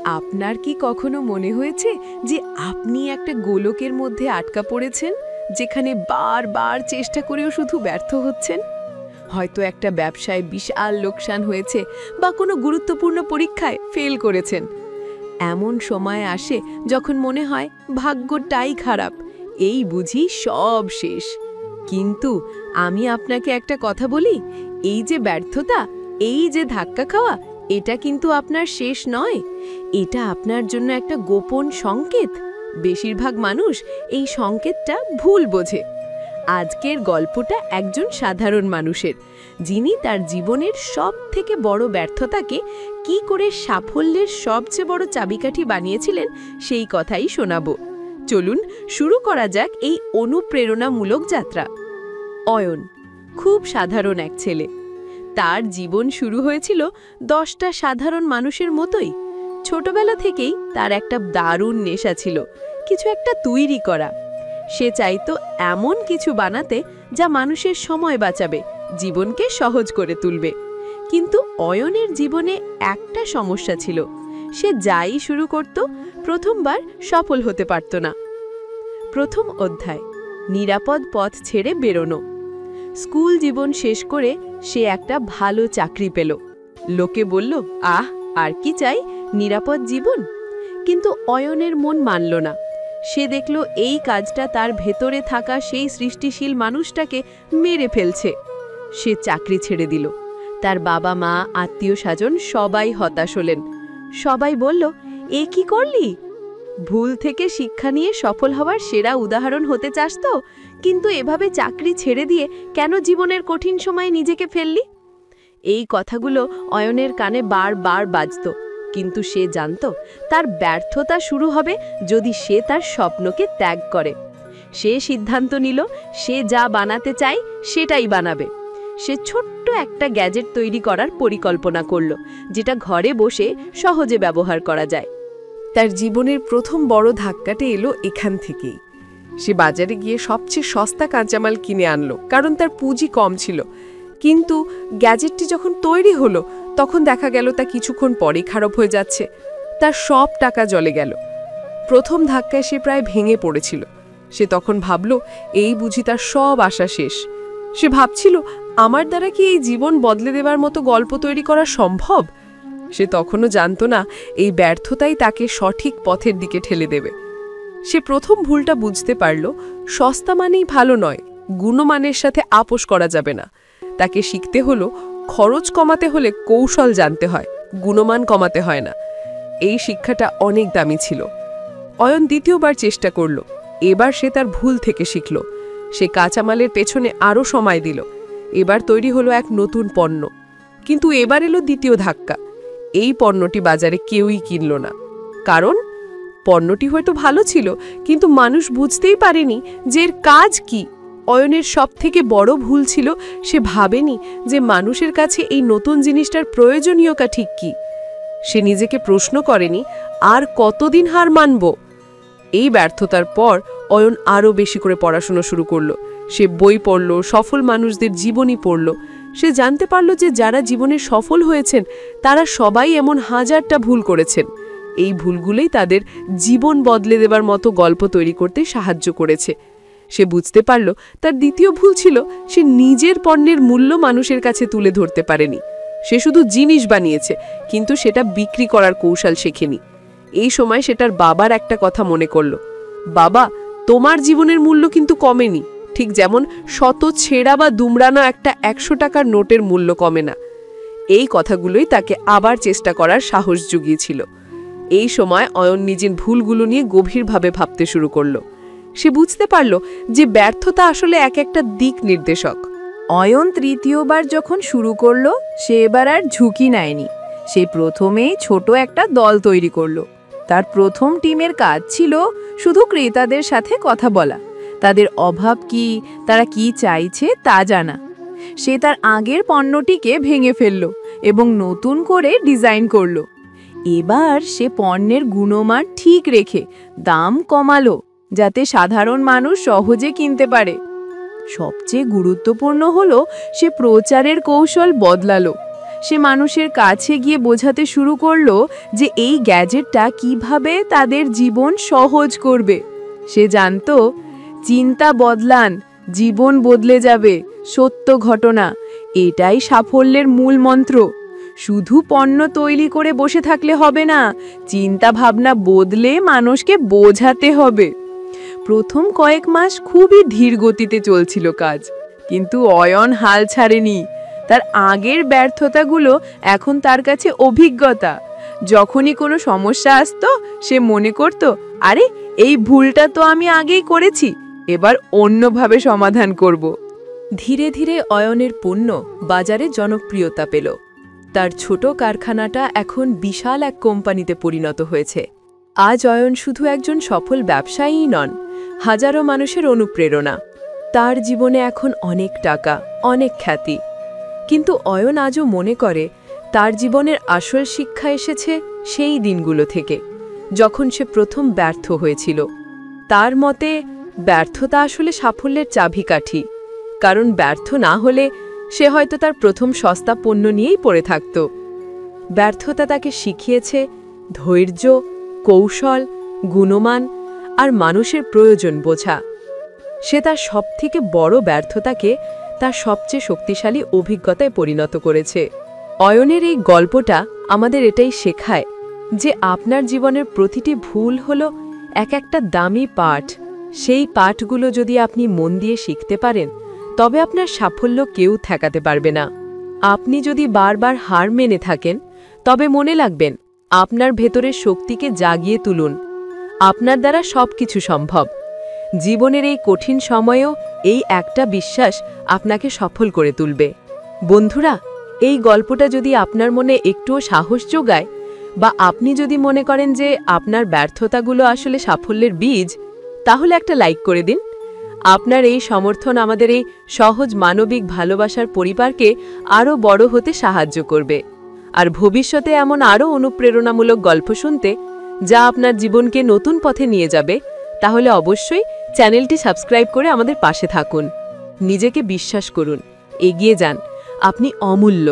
আপনার কি কখনো মনে হয়েছে যে আপনি একটা গোলকের মধ্যে আটকা পড়েছেন, যেখানে বারবার চেষ্টা করেও শুধু ব্যর্থ হচ্ছেন? হয়তো একটা ব্যবসায় বিশাল লোকসান হয়েছে বা কোনো গুরুত্বপূর্ণ পরীক্ষায় ফেল করেছেন। এমন সময় আসে যখন মনে হয় ভাগ্যটাই খারাপ, এই বুঝি সব শেষ। কিন্তু আমি আপনাকে একটা কথা বলি, এই যে ব্যর্থতা, এই যে ধাক্কা খাওয়া, এটা কিন্তু আপনার শেষ নয়। এটা আপনার জন্য একটা গোপন সংকেত। বেশিরভাগ মানুষ এই সংকেতটা ভুল বোঝে। আজকের গল্পটা একজন সাধারণ মানুষের, যিনি তার জীবনের সবথেকে বড় ব্যর্থতাকে কি করে সাফল্যের সবচেয়ে বড় চাবিকাঠি বানিয়েছিলেন, সেই কথাই শোনাবো। চলুন শুরু করা যাক এই অনুপ্রেরণামূলক যাত্রা। অয়ন খুব সাধারণ এক ছেলে। তার জীবন শুরু হয়েছিল 10টা সাধারণ মানুষের মতোই। ছোটবেলা থেকেই তার একটা দারুণ নেশা ছিল, কিছু একটা তৈরি করা। সে চাইতো এমন কিছু বানাতে যা মানুষের সময় বাঁচাবে, জীবনকে সহজ করে তুলবে। কিন্তু অয়নের জীবনে একটা সমস্যা ছিল, সে যাই শুরু করত প্রথমবার সফল হতে পারত না। প্রথম অধ্যায়, নিরাপদ পথ ছেড়ে বেরোনো। স্কুল জীবন শেষ করে সে একটা ভালো চাকরি পেল। লোকে বলল, আহ, আর কি চাই, নিরাপদ জীবন। কিন্তু অয়নের মন মানল না। সে দেখল এই কাজটা তার ভেতরে থাকা সেই সৃষ্টিশীল মানুষটাকে মেরে ফেলছে। সে চাকরি ছেড়ে দিল। তার বাবা মা, আত্মীয় স্বজন সবাই হতাশ হলেন। সবাই বলল, এ কি করলি? ভুল থেকে শিক্ষা নিয়ে সফল হওয়ার সেরা উদাহরণ হতে চাস তো, কিন্তু এভাবে চাকরি ছেড়ে দিয়ে কেন জীবনের কঠিন সময়ে নিজেকে ফেললি? এই কথাগুলো অয়নের কানে বারবার বাজত, কিন্তু সে জানত তার ব্যর্থতা শুরু হবে যদি সে তার স্বপ্নকে ত্যাগ করে। সে সিদ্ধান্ত নিল, সে যা বানাতে চায় সেটাই বানাবে। সে ছোট্ট একটা গ্যাজেট তৈরি করার পরিকল্পনা করল, যেটা ঘরে বসে সহজে ব্যবহার করা যায়। তার জীবনের প্রথম বড় ধাক্কাটা এলো এখান থেকেই। সে বাজারে গিয়ে সবচেয়ে সস্তা কাঁচামাল কিনে আনলো, কারণ তার পুঁজি কম ছিল। কিন্তু গ্যাজেটটি যখন তৈরি হলো, তখন দেখা গেল তা কিছুক্ষণ পরেই খারাপ হয়ে যাচ্ছে। তার সব টাকা জলে গেল। প্রথম ধাক্কায় সে প্রায় ভেঙে পড়েছিল। সে তখন ভাবল, এই বুঝি তার সব আশা শেষ। সে ভাবছিল, আমার দ্বারা কি এই জীবন বদলে দেবার মতো গল্প তৈরি করা সম্ভব? সে তখনও জানত না এই ব্যর্থতাই তাকে সঠিক পথের দিকে ঠেলে দেবে। সে প্রথম ভুলটা বুঝতে পারল, সস্তা মানেই ভালো নয়, গুণমানের সাথে আপোষ করা যাবে না। তাকে শিখতে হলো, খরচ কমাতে হলে কৌশল জানতে হয়, গুণমান কমাতে হয় না। এই শিক্ষাটা অনেক দামি ছিল। অয়ন দ্বিতীয়বার চেষ্টা করল। এবার সে তার ভুল থেকে শিখল। সে কাঁচামালের পেছনে আরও সময় দিল। এবার তৈরি হলো এক নতুন পণ্য। কিন্তু এবার এলো দ্বিতীয় ধাক্কা। এই পণ্যটি বাজারে কেউই কিনল না। কারণ পণ্যটি হয়তো ভালো ছিল, কিন্তু মানুষ বুঝতেই পারেনি যে এর কাজ কি। অয়নের সবথেকে বড় ভুল ছিল, সে ভাবেনি যে মানুষের কাছে এই নতুন জিনিসটার প্রয়োজনীয়তা ঠিক কি। সে নিজেকে প্রশ্ন করেনি, আর কতদিন হার মানব? এই ব্যর্থতার পর অয়ন আরও বেশি করে পড়াশোনা শুরু করল। সে বই পড়ল, সফল মানুষদের জীবনী পড়ল। সে জানতে পারল যে যারা জীবনে সফল হয়েছেন তারা সবাই এমন হাজারটা ভুল করেছেন। এই ভুলগুলোই তাদের জীবন বদলে দেবার মতো গল্প তৈরি করতে সাহায্য করেছে। সে বুঝতে পারল তার দ্বিতীয় ভুল ছিল, সে নিজের পণ্যের মূল্য মানুষের কাছে তুলে ধরতে পারেনি। সে শুধু জিনিস বানিয়েছে, কিন্তু সেটা বিক্রি করার কৌশল শেখেনি। এই সময় সে তার বাবার একটা কথা মনে করল, বাবা, তোমার জীবনের মূল্য কিন্তু কমেনি, ঠিক যেমন শত ছেঁড়া বা দুমড়ানো একটা 100 টাকার নোটের মূল্য কমে না। এই কথাগুলোই তাকে আবার চেষ্টা করার সাহস জুগিয়েছিল। এই সময় অয়ন নিজের ভুলগুলো নিয়ে গভীরভাবে ভাবতে শুরু করল। সে বুঝতে পারল যে ব্যর্থতা আসলে এক একটা দিক নির্দেশক। অয়ন তৃতীয়বার যখন শুরু করলো, সে এবার আর ঝুঁকি নেয়নি। সে প্রথমেই ছোট একটা দল তৈরি করলো। তার প্রথম টিমের কাজ ছিল শুধু ক্রেতাদের সাথে কথা বলা, তাদের অভাব কি, তারা কি চাইছে তা জানা। সে তার আগের পণ্যটিকে ভেঙে ফেলল এবং নতুন করে ডিজাইন করল। এবার সে পণ্যের গুণমান ঠিক রেখে দাম কমালো, যাতে সাধারণ মানুষ সহজে কিনতে পারে। সবচেয়ে গুরুত্বপূর্ণ হলো, সে প্রচারের কৌশল বদলালো। সে মানুষের কাছে গিয়ে বোঝাতে শুরু করলো যে এই গ্যাজেটটা কিভাবে তাদের জীবন সহজ করবে। সে জানতো চিন্তা বদলান, জীবন বদলে যাবে, সত্য ঘটনা, এটাই সাফল্যের মূল মন্ত্র। শুধু পণ্য তৈরি করে বসে থাকলে হবে না, চিন্তা ভাবনা বদলে মানুষকে বোঝাতে হবে। প্রথম কয়েক মাস খুবই ধীর গতিতে চলছিল কাজ, কিন্তু অয়ন হাল ছাড়েনি। তার আগের ব্যর্থতাগুলো এখন তার কাছে অভিজ্ঞতা। যখনই কোনো সমস্যা আসতো সে মনে করত, আরে এই ভুলটা তো আমি আগেই করেছি, এবার অন্যভাবে সমাধান করব। ধীরে ধীরে অয়নের পণ্য বাজারে জনপ্রিয়তা পেল। তার ছোট কারখানাটা এখন বিশাল এক কোম্পানিতে পরিণত হয়েছে। আজ অয়ন শুধু একজন সফল ব্যবসায়ীই নন, হাজারো মানুষের অনুপ্রেরণা। তার জীবনে এখন অনেক টাকা, অনেক খ্যাতি। কিন্তু অয়ন আজও মনে করে তার জীবনের আসল শিক্ষা এসেছে সেই দিনগুলো থেকে, যখন সে প্রথম ব্যর্থ হয়েছিল। তার মতে ব্যর্থতা আসলে সাফল্যের চাবিকাঠি, কারণ ব্যর্থ না হলে সে হয়তো তার প্রথম সস্তা পণ্য নিয়েই পড়ে থাকত। ব্যর্থতা তাকে শিখিয়েছে ধৈর্য, কৌশল, গুণমান আর মানুষের প্রয়োজন বোঝা। সে তার সবথেকে বড় ব্যর্থতাকে তার সবচেয়ে শক্তিশালী অভিজ্ঞতায় পরিণত করেছে। অয়নের এই গল্পটা আমাদের এটাই শেখায় যে আপনার জীবনের প্রতিটি ভুল হলো এক একটা দামি পাঠ। সেই পাঠগুলো যদি আপনি মন দিয়ে শিখতে পারেন, তবে আপনার সাফল্য কেউ ঠেকাতে পারবে না। আপনি যদি বারবার হার মেনে থাকেন, তবে মনে রাখবেন আপনার ভেতরের শক্তিকে জাগিয়ে তুলুন। আপনার দ্বারা সবকিছু সম্ভব। জীবনের এই কঠিন সময়েও এই একটা বিশ্বাস আপনাকে সফল করে তুলবে। বন্ধুরা, এই গল্পটা যদি আপনার মনে একটুও সাহস যোগায়, বা আপনি যদি মনে করেন যে আপনার ব্যর্থতাগুলো আসলে সাফল্যের বীজ, তাহলে একটা লাইক করে দিন। আপনার এই সমর্থন আমাদের এই সহজ মানবিক ভালোবাসার পরিবারকে আরও বড় হতে সাহায্য করবে। আর ভবিষ্যতে এমন আরও অনুপ্রেরণামূলক গল্প শুনতে, যা আপনার জীবনকে নতুন পথে নিয়ে যাবে, তাহলে অবশ্যই চ্যানেলটি সাবস্ক্রাইব করে আমাদের পাশে থাকুন। নিজেকে বিশ্বাস করুন, এগিয়ে যান, আপনি অমূল্য।